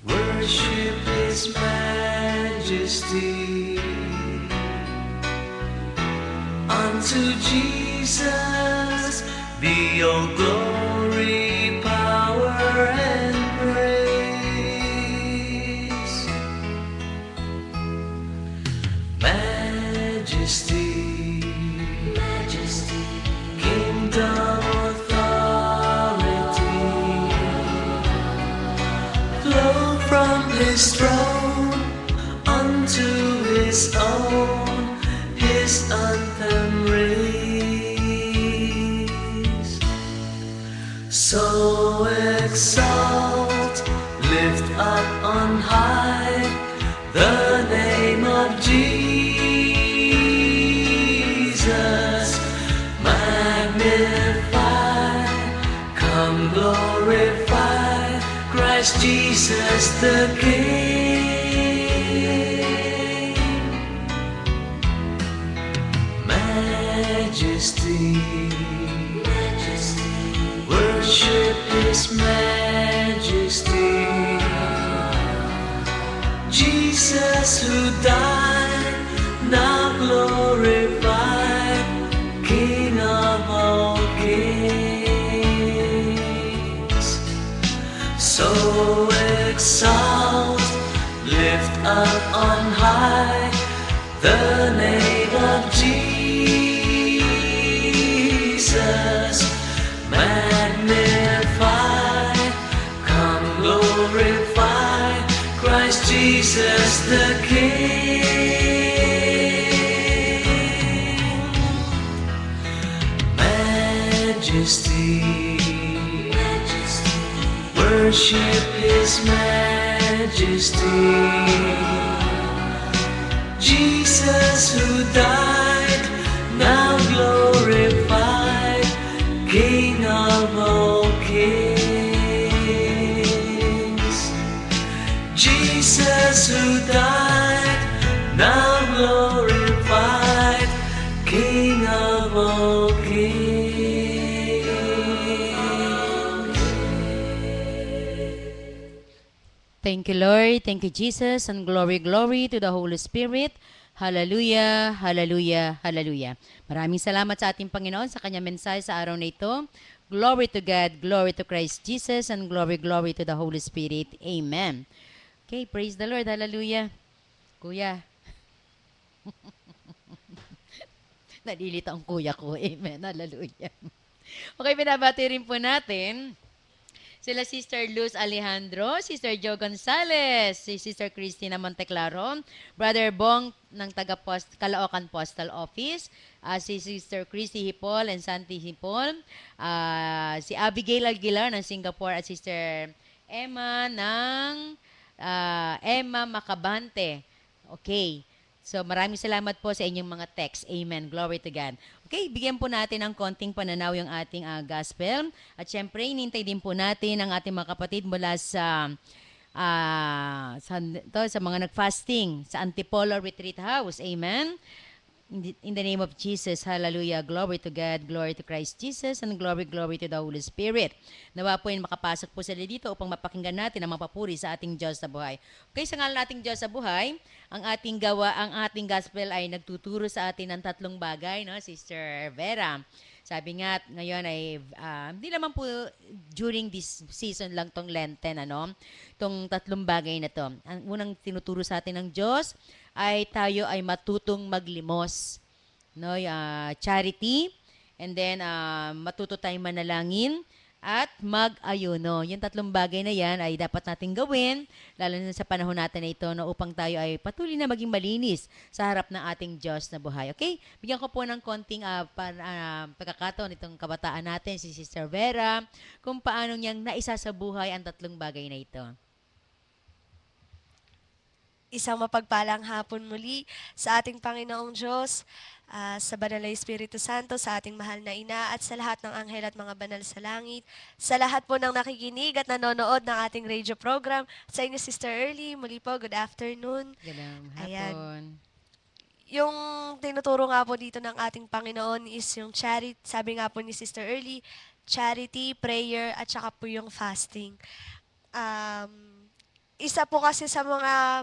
Worship His majesty. Unto Jesus be all glory, power, and praise. Majesty, majesty, kingdom, authority, flow from His throne unto His own, His anthem raise. So exalt, lift up on high the name of Jesus. Magnify, come glorify Christ Jesus the King. Majesty, majesty, worship His majesty. Jesus who died, now glorified, King of all kings. So exalt, lift up on high the name of Jesus. Magnify, come glorify Christ Jesus the King. Majesty, majesty, worship His majesty. Jesus who died, now glorified, King of all kings. Jesus who died, now glorified, King of all kings. Thank you, Lord. Thank you, Jesus. And glory, glory to the Holy Spirit. Hallelujah, hallelujah, hallelujah. Maraming salamat sa ating Panginoon sa kanyang mensahe sa araw na ito. Glory to God, glory to Christ Jesus, and glory, glory to the Holy Spirit. Amen. Okay, praise the Lord. Hallelujah. Kuya. Nalilito ang kuya ko. Amen. Hallelujah. Okay, binabati rin po natin sila Sister Luz Alejandro, Sister Joe Gonzales, si Sister Cristina Monteclaro, Brother Bong ng Caloocan Postal Office, si Sister Christy Hipol and Santi Hipol, si Abigail Aguilar ng Singapore at Sister Emma ng Emma Macabante. Okay. So maraming salamat po sa inyong mga text. Amen. Glory to God. Okay, bigyan po natin ng konting pananaw yung ating gospel. At syempre, inintay din po natin ang ating mga kapatid mula sa mga nag-fasting sa Antipolo Retreat House. Amen. In the name of Jesus, hallelujah, glory to God, glory to Christ Jesus, and glory, glory to the Holy Spirit. Nawa po yun makapasok po sila dito upang mapakinggan natin ang mapapuri sa ating Diyos sa buhay. Okay, sa ngalan nating Diyos sa buhay, ang ating gospel ay nagtuturo sa atin ng tatlong bagay, no, Sister Vera. Sabi nga, ngayon ay, hindi naman po during this season lang tong Lenten, tong tatlong bagay na to. Ang unang tinuturo sa atin ng Diyos ay tayo ay matutong maglimos, no? Charity, and then matuto tayong manalangin, at mag-ayuno. Yung tatlong bagay na yan ay dapat nating gawin, lalo na sa panahon natin na ito, no, upang tayo ay patuloy na maging malinis sa harap ng ating Diyos na buhay. Okay? Bigyan ko po ng konting pagkakataon itong kabataan natin, si Sister Vera, kung paano niyang naisa sa buhay ang tatlong bagay na ito. Isang mapagpalang hapon muli sa ating Panginoong Diyos, sa Banal na Espiritu Santo, sa ating mahal na Ina, at sa lahat ng anghel at mga banal sa langit, sa lahat po ng nakikinig at nanonood ng ating radio program, sa inyo Sister Early, muli po, good afternoon. Ganang hapon. Ayan. Yung tinuturo nga po dito ng ating Panginoon is yung charity, sabi nga po ni Sister Early, charity, prayer, at saka po yung fasting. Um, Isa po kasi sa mga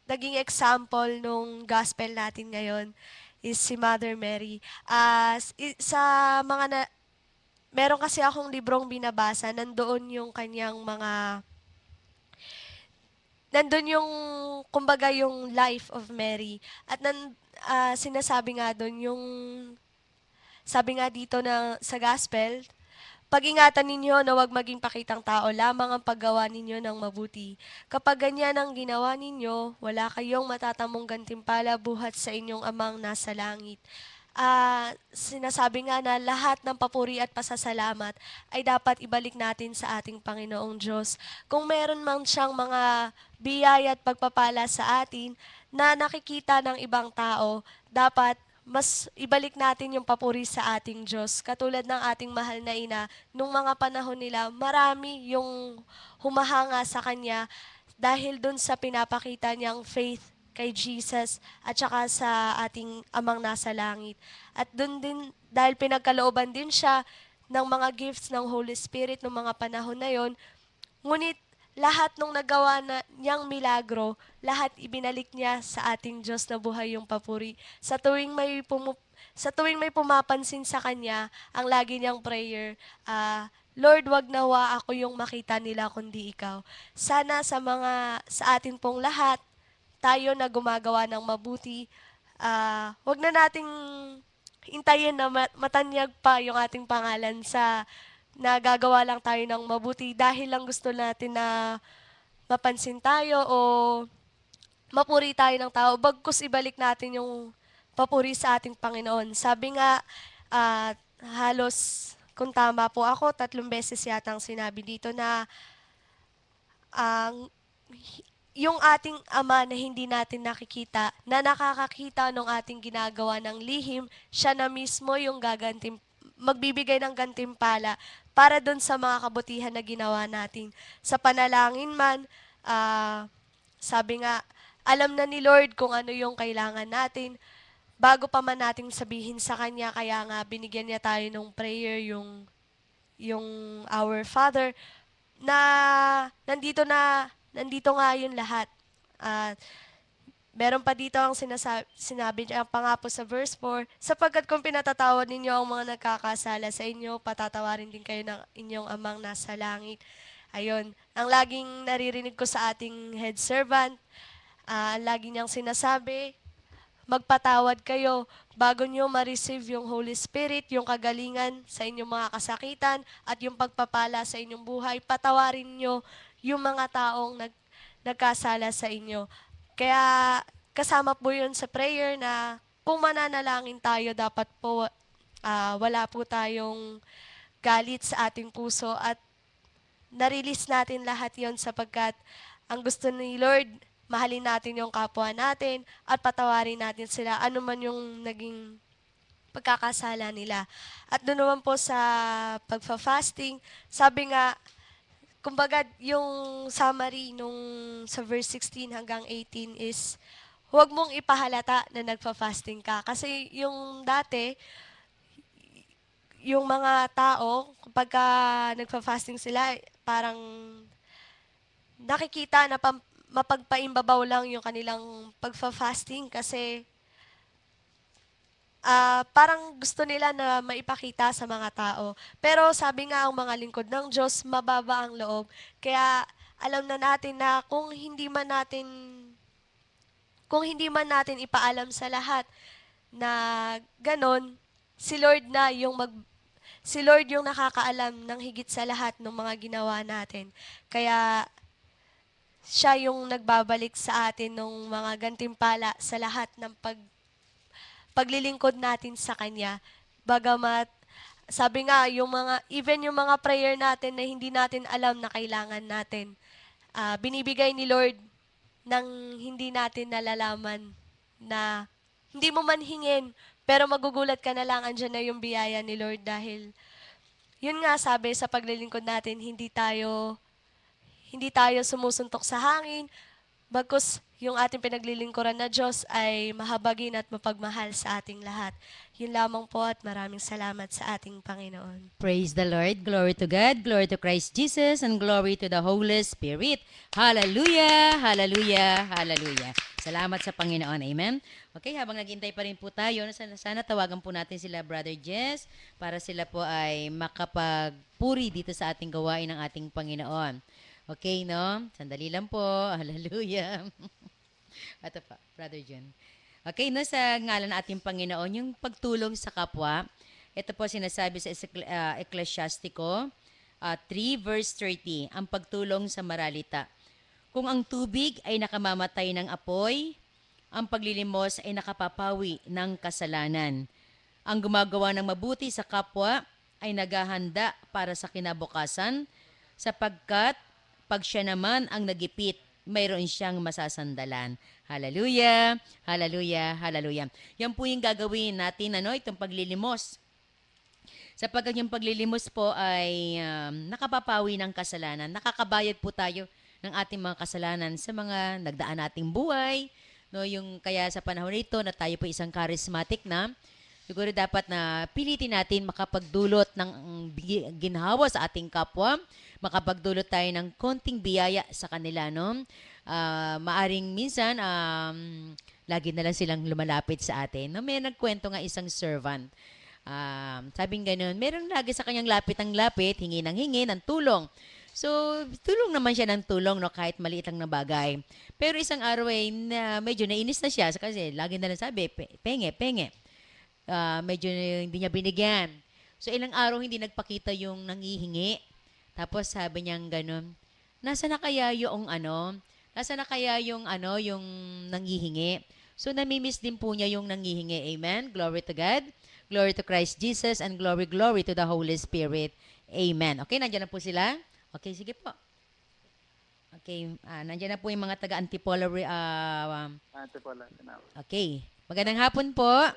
naging example nung gospel natin ngayon is si Mother Mary. Sa mga meron kasi akong librong binabasa, nandoon yung kanyang nandun yung, kumbaga yung life of Mary. At sinasabi nga doon yung, sabi nga dito sa gospel, pag-ingatan ninyo na huwag maging pakitang tao lamang ang paggawa ninyo ng mabuti. Kapag ganyan ang ginawa ninyo, wala kayong matatamong gantimpala buhat sa inyong amang nasa langit. Sinasabi nga na lahat ng papuri at pasasalamat ay dapat ibalik natin sa ating Panginoong Diyos. Kung meron man siyang mga biyaya at pagpapala sa atin na nakikita ng ibang tao, dapat mas ibalik natin yung papuri sa ating Diyos. Katulad ng ating mahal na ina, nung mga panahon nila, marami yung humahanga sa Kanya dahil dun sa pinapakita niyang faith kay Jesus at saka sa ating amang nasa langit. At dun din, dahil pinagkalooban din siya ng mga gifts ng Holy Spirit nung mga panahon na yon, ngunit lahat nung nagawa na niyang milagro, lahat ibinalik niya sa ating Diyos na buhay yung papuri. Sa tuwing may pumapansin sa kanya, ang lagi niyang prayer, Lord, wag nawa ako yung makita nila kundi ikaw. Sana sa atin pong lahat, tayo na gumagawa ng mabuti, wag na nating hintayin na matanyag pa yung ating pangalan sa nagagawa lang tayo ng mabuti dahil lang gusto natin na mapansin tayo o mapuri tayo ng tao, bagkus ibalik natin yung papuri sa ating Panginoon. Sabi nga, halos, kung tama po ako, 3 beses yata ang sinabi dito na ang yung ating Ama na hindi natin nakikita, na nakakakita ng ating ginagawa ng lihim, siya na mismo yung magbibigay ng gantimpala para doon sa mga kabutihan na ginawa natin. Sa panalangin man, sabi nga, alam na ni Lord kung ano yung kailangan natin, bago pa man nating sabihin sa Kanya, kaya nga binigyan niya tayo ng prayer, yung Our Father, na nandito nga yun lahat. Meron pa dito ang sinabi niya pa nga po sa verse 4, sapagkat kung pinatatawad ninyo ang mga nagkakasala sa inyo, patatawarin din kayo ng inyong amang nasa langit. Ayun, ang laging naririnig ko sa ating head servant, lagi niyang sinasabi, magpatawad kayo bago niyo ma-receive yung Holy Spirit, yung kagalingan sa inyong mga kasakitan at yung pagpapala sa inyong buhay. Patawarin niyo yung mga taong nagkasala sa inyo. Kaya kasama po yun sa prayer na kung mananalangin tayo, dapat po wala po tayong galit sa ating puso at na-release natin lahat yon sapagkat ang gusto ni Lord, mahalin natin yung kapwa natin at patawarin natin sila ano man yung naging pagkakasala nila. At doon naman po sa pagfa-fasting, sabi nga, kumbaga, yung summary nung sa verse 16 hanggang 18 is, huwag mong ipahalata na nagfa-fasting ka. Kasi yung dati, yung mga tao, kapag nagfa-fasting sila, parang nakikita na mapagpaimbabaw lang yung kanilang pagfa-fasting kasi parang gusto nila na maipakita sa mga tao. Pero sabi nga ang mga lingkod ng Diyos, mababa ang loob. Kaya alam na natin na kung hindi man natin ipaalam sa lahat na ganon, si Lord yung nakakaalam ng higit sa lahat ng mga ginawa natin. Kaya siya yung nagbabalik sa atin ng mga gantimpala sa lahat ng paglilingkod natin sa Kanya. Bagamat, sabi nga, even yung mga prayer natin na hindi natin alam na kailangan natin, binibigay ni Lord nang hindi natin nalalaman na hindi mo man hingin, pero magugulat ka na lang, andyan na yung biyaya ni Lord dahil, yun nga sabi sa paglilingkod natin, hindi tayo sumusuntok sa hangin, bagkus yung ating pinaglilingkuran na Diyos ay mahabagin at mapagmahal sa ating lahat. Yun lamang po at maraming salamat sa ating Panginoon. Praise the Lord. Glory to God. Glory to Christ Jesus. And glory to the Holy Spirit. Hallelujah. Hallelujah. Hallelujah. Salamat sa Panginoon. Amen. Okay, habang naghintay pa rin po tayo, sana tawagan po natin sila Brother Jess para sila po ay makapagpuri dito sa ating gawain ng ating Panginoon. Okay, no? Sandali lang po. Hallelujah. Ito pa, Brother John. Okay, no, sa ngalan ng ating Panginoon, yung pagtulong sa kapwa, ito po sinasabi sa Ecclesiastico 3 verse 30, ang pagtulong sa maralita. Kung ang tubig ay nakamamatay ng apoy, ang paglilimos ay nakapapawi ng kasalanan. Ang gumagawa ng mabuti sa kapwa ay naghahanda para sa kinabukasan, sapagkat pag siya naman ang nagipit, mayroon siyang masasandalan. Hallelujah, hallelujah, hallelujah. Yan po yung gagawin natin, itong paglilimos. Sapagkat yung paglilimos po ay nakapapawi ng kasalanan. Nakakabayad po tayo ng ating mga kasalanan sa mga nagdaan nating buhay. No, yung kaya sa panahon nito na tayo po isang charismatic na, siguro dapat na pilitin natin makapagdulot ng ginhawa sa ating kapwa, makapagdulot tayo ng konting biyaya sa kanila, no? Maaring minsan, lagi na lang silang lumalapit sa atin. No? May nagkwento nga isang servant. Sabing ganun, meron lagi sa kanyang lapit ang lapit, hingi ng tulong. So, tulong naman siya ng tulong, no, kahit maliit lang na bagay. Pero isang araw ay medyo nainis na siya kasi lagi na lang sabi, penge. Medyo hindi niya binigyan. So, ilang araw hindi nagpakita yung nangihingi. Tapos sabi niya ganun, nasa na kaya yung yung nangihingi. So, namimiss din po niya yung nangihingi. Amen? Glory to God. Glory to Christ Jesus and glory to the Holy Spirit. Amen. Okay, nandiyan na po sila. Okay, sige po. Okay, nandiyan na po yung mga taga-Antipolo. Okay, magandang hapon po.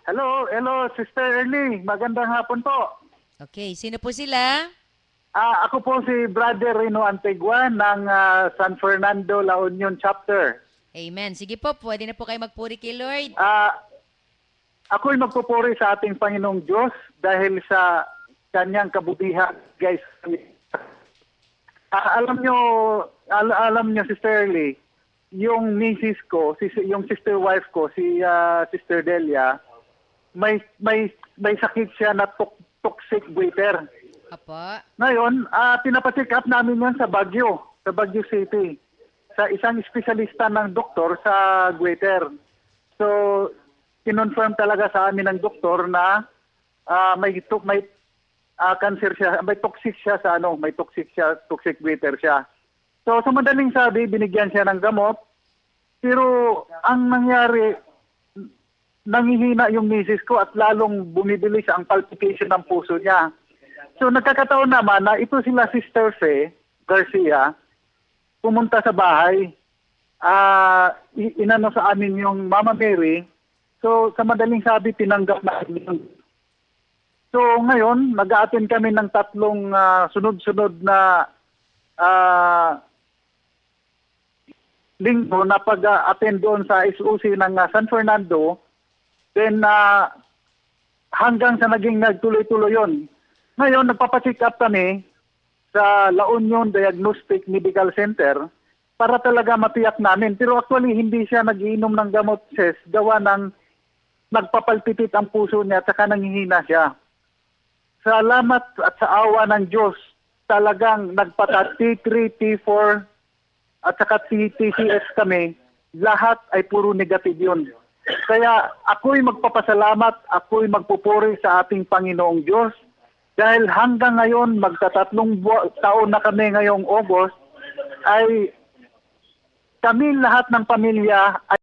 Hello, Sister Ernie. Magandang hapon po. Okay, sino po sila? Ako po si Brother Rino Antigua ng San Fernando, La Union Chapter. Amen. Sige po, pwede na po kayo magpuri kay Lord. Ako'y magpupuri sa ating Panginoong Diyos dahil sa kanyang kabutihan, guys. Alam nyo, Sister Ernie, yung misis ko, yung sister wife ko, si Sister Delia, may sakit siya na toxic goiter. Apo. Ngayon, pinapacheck up namin yan sa Baguio City, sa isang espesyalista ng doktor sa goiter. So, kinonfirm talaga sa amin ng doktor na may cancer siya, may toxic goiter siya. So, sa madaling sabi, binigyan siya ng gamot, pero ang nangyari, nangihina yung misis ko at lalong bumibilis ang palpitation ng puso niya. So nagkakataon naman na ito sila Sister Fe Garcia pumunta sa bahay. Inano sa amin yung Mama Mary. So sa madaling sabi, tinanggap namin. So ngayon, nag-a-attend kami ng 3 sunod-sunod na linggo na pag-attend doon sa SOC ng San Fernando. Then hanggang sa naging nagtuloy-tuloy yun. Ngayon, nagpapacheck up kami sa La Union Diagnostic Medical Center para talaga matiyak namin. Pero actually, hindi siya nag-iinom ng gamot, sis. Gawa ng nagpapalpitit ang puso niya at saka nanghihina siya. Salamat at sa awa ng Diyos, talagang nagpata T3, T4 at saka TCS kami. Lahat ay puro negative yun. Kaya ako'y magpapasalamat, ako'y magpupuri sa ating Panginoong Diyos. Dahil hanggang ngayon, magta-3 taon na kami ngayong August, ay kami lahat ng pamilya ay